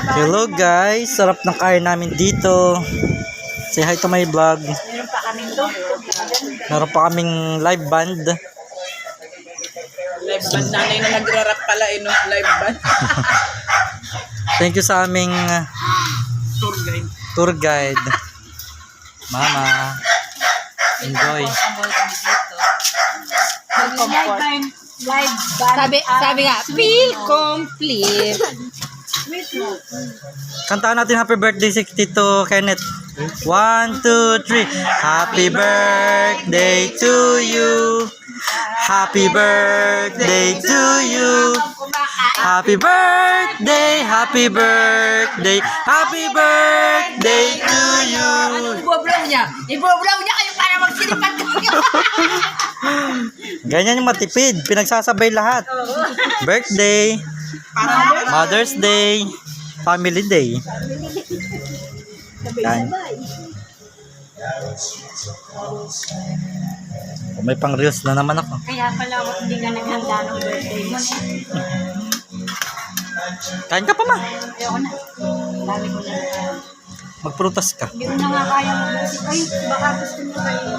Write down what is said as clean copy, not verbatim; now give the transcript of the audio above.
Hello guys, sarap ng kain namin dito. Say hi to my vlog. Meron pa kaming live band. Live band, nanay na nagra-rap pala no? Live band. Thank you sa aming tour guide. Mama, enjoy. Sabi nga, feel complete. Kantaan natin happy birthday si Tito Kenneth. 1, 2, 3. Happy birthday to you. Happy birthday to you. Happy birthday, happy birthday, happy birthday to you. Iboblow niya. Iboblow niya kayo para magsilipan kayo. Ganyan yung matipid. Pinagsasabay lahat. Birthday, Mother's Day, Family Day. Yan. May pang reels na naman ako. Kaya pala ako hindi ka naghanda ng birthday mo. Kain ka pa ma. Ayoko na. Dami ko na. Magprutas ka. Hindi ko na nga kaya mag-usip. Ay, baka gusto mo kayo.